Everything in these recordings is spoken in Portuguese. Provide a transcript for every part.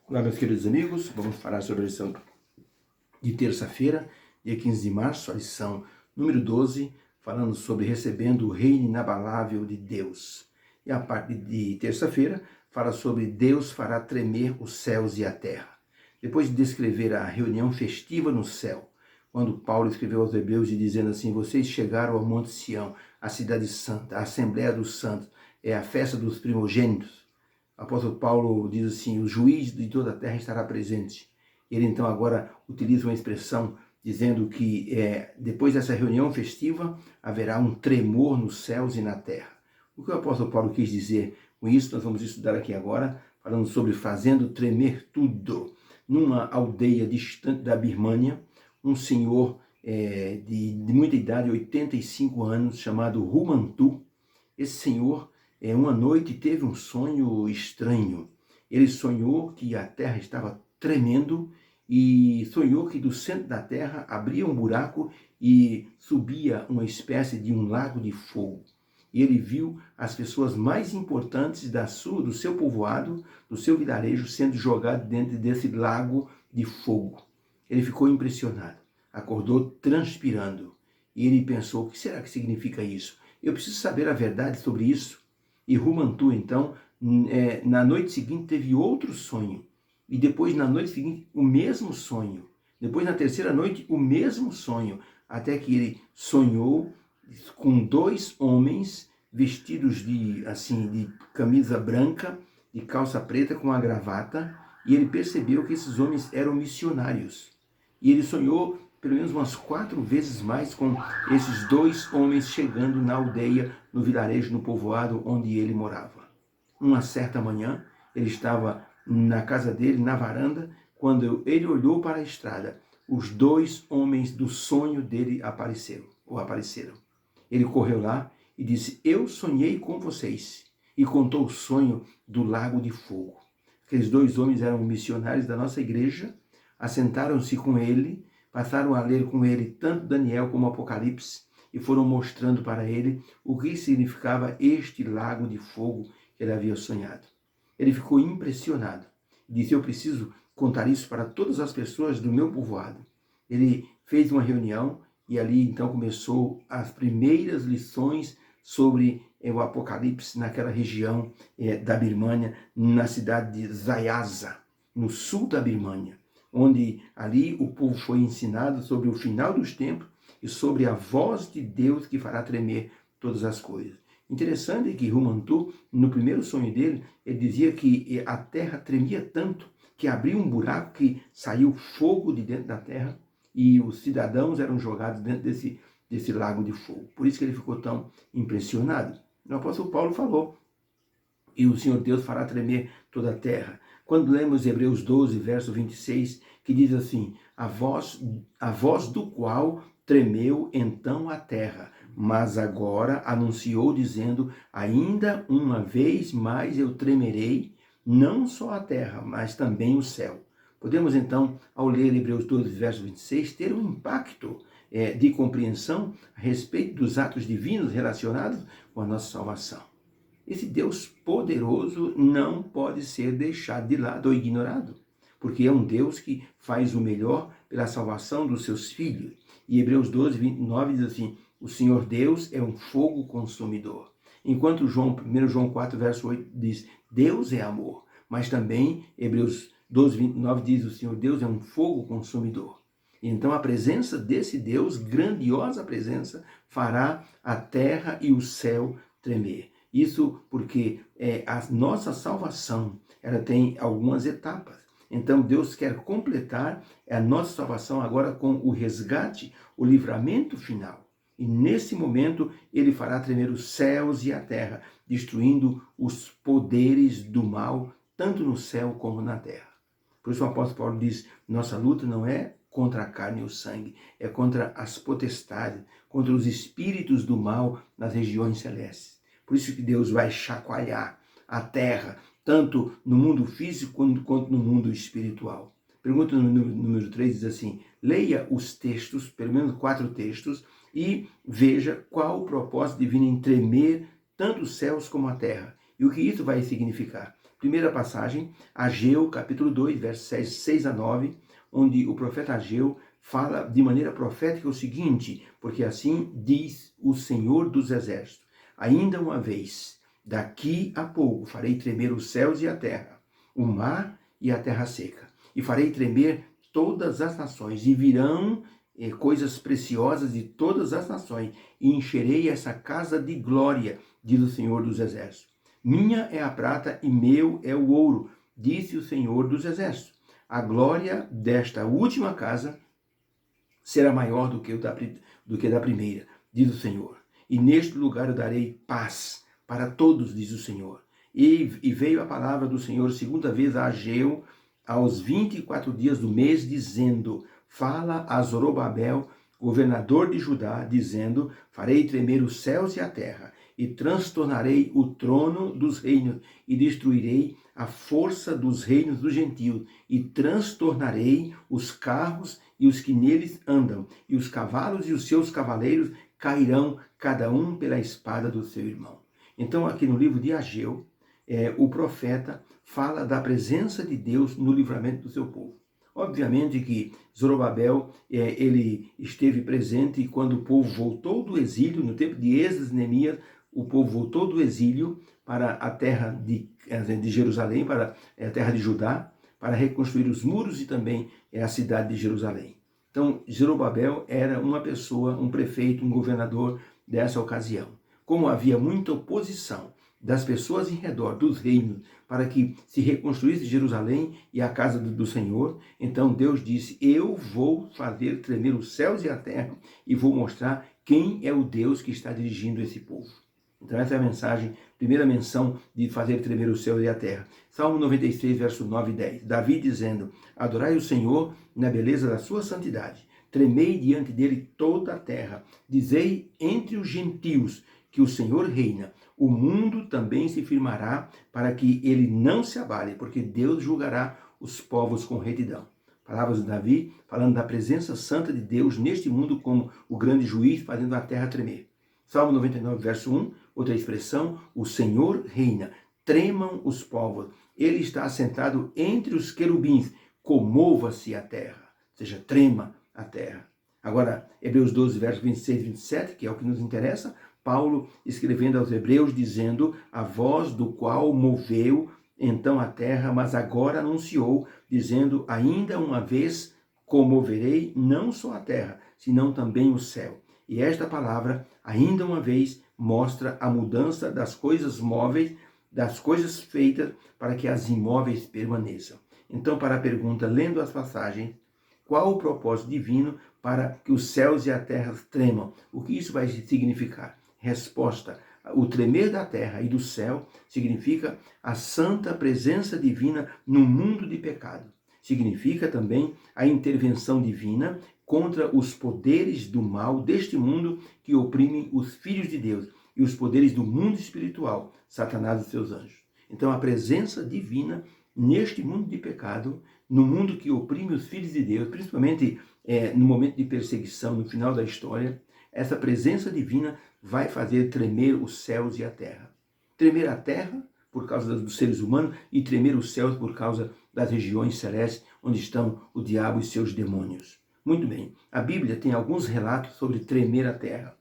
Olá, meus queridos amigos, vamos falar sobre a lição de terça-feira, dia 15 de março, a lição número 12, falando sobre recebendo o reino inabalável de Deus. E a parte de terça-feira fala sobre Deus fará tremer os céus e a terra. Depois de descrever a reunião festiva no céu, quando Paulo escreveu aos Hebreus dizendo assim: vocês chegaram ao Monte Sião, a cidade santa, a Assembleia dos Santos, é a festa dos primogênitos. O apóstolo Paulo diz assim: o juiz de toda a terra estará presente. Ele então agora utiliza uma expressão dizendo que depois dessa reunião festiva haverá um tremor nos céus e na terra. O que o apóstolo Paulo quis dizer com isso, nós vamos estudar aqui agora, falando sobre fazendo tremer tudo. Numa aldeia distante da Birmânia, um senhor de muita idade, 85 anos, chamado Rumantu, esse senhor uma noite teve um sonho estranho. Ele sonhou que a terra estava tremendo e sonhou que do centro da terra abria um buraco e subia uma espécie de um lago de fogo. E ele viu as pessoas mais importantes do seu povoado, do seu vilarejo, sendo jogadas dentro desse lago de fogo. Ele ficou impressionado, acordou transpirando e ele pensou: o que será que significa isso? Eu preciso saber a verdade sobre isso. E Rumantu, então, na noite seguinte teve outro sonho. E depois, na noite seguinte, o mesmo sonho. Depois, na terceira noite, o mesmo sonho. Até que ele sonhou com dois homens vestidos de camisa branca, de calça preta com uma gravata. E ele percebeu que esses homens eram missionários. E ele sonhou pelo menos umas 4 vezes mais com esses dois homens chegando na aldeia, no vilarejo, no povoado onde ele morava. Uma certa manhã, ele estava na casa dele, na varanda, quando ele olhou para a estrada, os dois homens do sonho dele apareceram. Ele correu lá e disse: eu sonhei com vocês, e contou o sonho do lago de fogo. Aqueles dois homens eram missionários da nossa igreja, assentaram-se com ele, passaram a ler com ele tanto Daniel como Apocalipse e foram mostrando para ele o que significava este lago de fogo que ele havia sonhado. Ele ficou impressionado. Disse: eu preciso contar isso para todas as pessoas do meu povoado. Ele fez uma reunião e ali então começou as primeiras lições sobre o Apocalipse naquela região da Birmânia, na cidade de Zayasa, no sul da Birmânia, onde ali o povo foi ensinado sobre o final dos tempos e sobre a voz de Deus que fará tremer todas as coisas. Interessante que Rumantu, no primeiro sonho dele, ele dizia que a terra tremia tanto que abria um buraco que saiu fogo de dentro da terra e os cidadãos eram jogados dentro desse lago de fogo. Por isso que ele ficou tão impressionado. O apóstolo Paulo falou: e o Senhor Deus fará tremer toda a terra. Quando lemos Hebreus 12, verso 26, que diz assim: a voz do qual tremeu então a terra, mas agora anunciou dizendo: ainda uma vez mais eu tremerei, não só a terra, mas também o céu. Podemos então, ao ler Hebreus 12, verso 26, ter um impacto de compreensão a respeito dos atos divinos relacionados com a nossa salvação. Esse Deus poderoso não pode ser deixado de lado ou ignorado, porque é um Deus que faz o melhor pela salvação dos seus filhos. E Hebreus 12, 29 diz assim: o Senhor Deus é um fogo consumidor. Enquanto 1 João 4, verso 8 diz: Deus é amor. Mas também Hebreus 12, 29 diz: o Senhor Deus é um fogo consumidor. Então a presença desse Deus, grandiosa presença, fará a terra e o céu tremer. Isso porque a nossa salvação, ela tem algumas etapas. Então Deus quer completar a nossa salvação agora com o resgate, o livramento final. E nesse momento ele fará tremer os céus e a terra, destruindo os poderes do mal, tanto no céu como na terra. Por isso o apóstolo Paulo diz: nossa luta não é contra a carne e o sangue, é contra as potestades, contra os espíritos do mal nas regiões celestes. Por isso que Deus vai chacoalhar a terra, tanto no mundo físico quanto no mundo espiritual. Pergunta número 3 diz assim: leia os textos, pelo menos 4 textos, e veja qual o propósito divino em tremer tanto os céus como a terra. E o que isso vai significar? Primeira passagem, Ageu, capítulo 2, versos 6 a 9, onde o profeta Ageu fala de maneira profética o seguinte: porque assim diz o Senhor dos Exércitos, ainda uma vez, daqui a pouco farei tremer os céus e a terra, o mar e a terra seca, e farei tremer todas as nações, e virão coisas preciosas de todas as nações, e encherei essa casa de glória, diz o Senhor dos Exércitos. Minha é a prata e meu é o ouro, disse o Senhor dos Exércitos. A glória desta última casa será maior do que da primeira, diz o Senhor. E neste lugar eu darei paz para todos, diz o Senhor. E veio a palavra do Senhor segunda vez a Ageu, aos 24 dias do mês, dizendo: fala a Zorobabel, governador de Judá, dizendo: farei tremer os céus e a terra, e transtornarei o trono dos reinos, e destruirei a força dos reinos dos gentios, e transtornarei os carros e os que neles andam, e os cavalos e os seus cavaleiros cairão, cada um pela espada do seu irmão. Então, aqui no livro de Ageu, o profeta fala da presença de Deus no livramento do seu povo. Obviamente que Zorobabel, ele esteve presente quando o povo voltou do exílio, no tempo de Esdras e Neemias, o povo voltou do exílio para a terra de Jerusalém, para a terra de Judá, para reconstruir os muros e também a cidade de Jerusalém. Então, Zorobabel era uma pessoa, um prefeito, um governador dessa ocasião. Como havia muita oposição das pessoas em redor dos reinos para que se reconstruísse Jerusalém e a casa do Senhor, então Deus disse: eu vou fazer tremer os céus e a terra e vou mostrar quem é o Deus que está dirigindo esse povo. Então essa é a mensagem, primeira menção de fazer tremer o céu e a terra. Salmo 96, verso 9 e 10. Davi dizendo: adorai o Senhor na beleza da sua santidade. Tremei diante dele toda a terra. Dizei entre os gentios que o Senhor reina. O mundo também se firmará para que ele não se abale, porque Deus julgará os povos com retidão. Palavras de Davi falando da presença santa de Deus neste mundo como o grande juiz fazendo a terra tremer. Salmo 99, verso 1, outra expressão: o Senhor reina, tremam os povos, ele está assentado entre os querubins, comova-se a terra, ou seja, trema a terra. Agora, Hebreus 12, verso 26 e 27, que é o que nos interessa, Paulo escrevendo aos Hebreus, dizendo: a voz do qual moveu então a terra, mas agora anunciou, dizendo: ainda uma vez comoverei não só a terra, senão também o céu. E esta palavra, ainda uma vez, mostra a mudança das coisas móveis, das coisas feitas, para que as imóveis permaneçam. Então, para a pergunta, lendo as passagens, qual o propósito divino para que os céus e a terra tremam? O que isso vai significar? Resposta: o tremer da terra e do céu significa a santa presença divina no mundo de pecado. Significa também a intervenção divina contra os poderes do mal deste mundo que oprimem os filhos de Deus e os poderes do mundo espiritual, Satanás e seus anjos. Então, a presença divina neste mundo de pecado, no mundo que oprime os filhos de Deus, principalmente no momento de perseguição, no final da história, essa presença divina vai fazer tremer os céus e a terra. Tremer a terra por causa dos seres humanos e tremer os céus por causa das regiões celestes onde estão o diabo e seus demônios. Muito bem, a Bíblia tem alguns relatos sobre tremer a terra.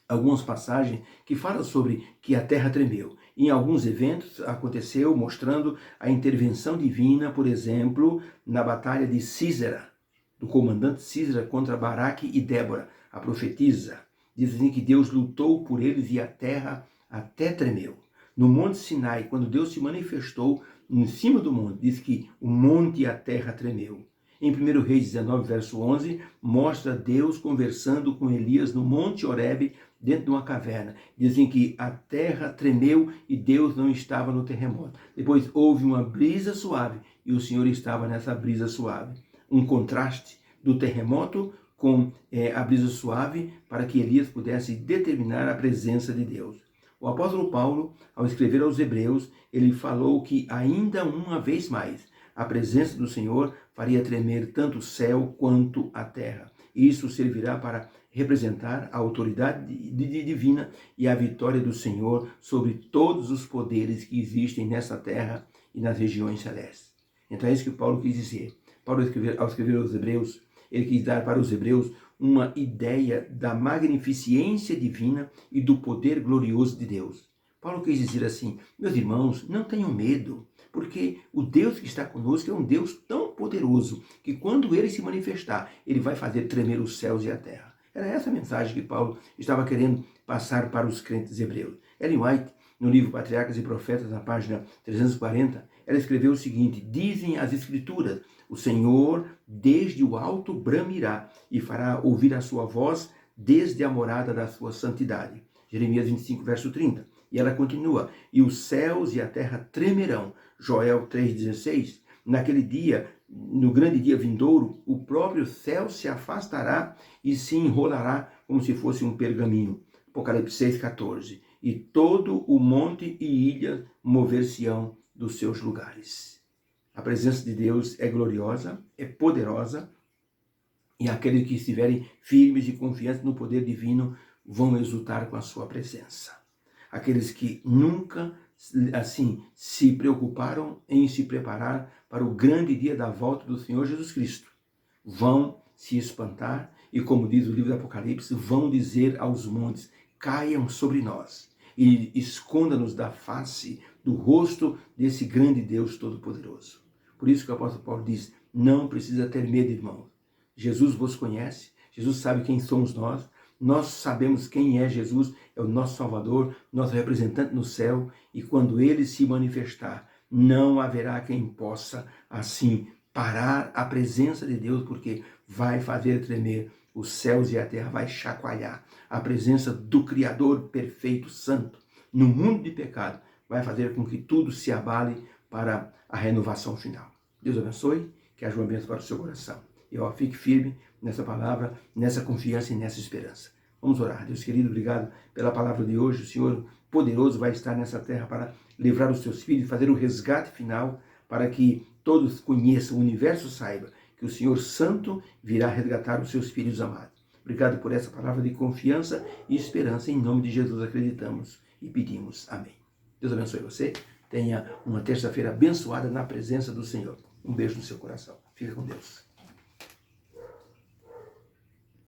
Algumas passagens que falam sobre que a terra tremeu. Em alguns eventos aconteceu mostrando a intervenção divina, por exemplo, na batalha de Sísera, do comandante Sísera contra Baraque e Débora, a profetisa. Dizem que Deus lutou por eles e a terra até tremeu. No Monte Sinai, quando Deus se manifestou em cima do monte, diz que o monte e a terra tremeu. Em 1 Reis 19, verso 11, mostra Deus conversando com Elias no Monte Horebe, dentro de uma caverna. Dizem que a terra tremeu e Deus não estava no terremoto. Depois houve uma brisa suave e o Senhor estava nessa brisa suave. Um contraste do terremoto com a brisa suave para que Elias pudesse determinar a presença de Deus. O apóstolo Paulo, ao escrever aos Hebreus, ele falou que ainda uma vez mais a presença do Senhor faria tremer tanto o céu quanto a terra. e isso servirá para representar a autoridade divina e a vitória do Senhor sobre todos os poderes que existem nessa terra e nas regiões celestes. Então é isso que Paulo quis dizer. Paulo, ao escrever aos Hebreus, ele quis dar para os hebreus uma ideia da magnificência divina e do poder glorioso de Deus. Paulo quis dizer assim: meus irmãos, não tenham medo, porque o Deus que está conosco é um Deus tão poderoso que quando ele se manifestar, ele vai fazer tremer os céus e a terra. Era essa a mensagem que Paulo estava querendo passar para os crentes hebreus. Ellen White, no livro Patriarcas e Profetas, na página 340, ela escreveu o seguinte: dizem as Escrituras, o Senhor desde o alto bramirá e fará ouvir a sua voz desde a morada da sua santidade. Jeremias 25, verso 30. E ela continua: e os céus e a terra tremerão. Joel 3,16. Naquele dia, no grande dia vindouro, o próprio céu se afastará e se enrolará como se fosse um pergaminho. Apocalipse 6,14. E todo o monte e ilha mover-se-ão dos seus lugares. A presença de Deus é gloriosa, é poderosa, e aqueles que estiverem firmes e confiantes no poder divino vão exultar com a sua presença. Aqueles que nunca, assim, se preocuparam em se preparar para o grande dia da volta do Senhor Jesus Cristo, vão se espantar e, como diz o livro do Apocalipse, vão dizer aos montes: caiam sobre nós e esconda-nos da face, do rosto desse grande Deus Todo-Poderoso. Por isso que o apóstolo Paulo diz: não precisa ter medo, irmãos. Jesus vos conhece, Jesus sabe quem somos nós sabemos quem é Jesus, é o nosso Salvador, nosso representante no céu, e quando ele se manifestar, não haverá quem possa, assim, parar a presença de Deus, porque vai fazer tremer os céus e a terra, vai chacoalhar. A presença do Criador perfeito, santo, no mundo de pecado, vai fazer com que tudo se abale para a renovação final. Deus abençoe, que haja uma bênção para o seu coração. E fique firme nessa palavra, nessa confiança e nessa esperança. Vamos orar. Deus querido, obrigado pela palavra de hoje. O Senhor poderoso vai estar nessa terra para livrar os seus filhos, fazer o resgate final, para que todos conheçam, o universo saiba que o Senhor Santo virá resgatar os seus filhos amados. Obrigado por essa palavra de confiança e esperança. Em nome de Jesus acreditamos e pedimos. Amém. Deus abençoe você. Tenha uma terça-feira abençoada na presença do Senhor. Um beijo no seu coração. Fica com Deus.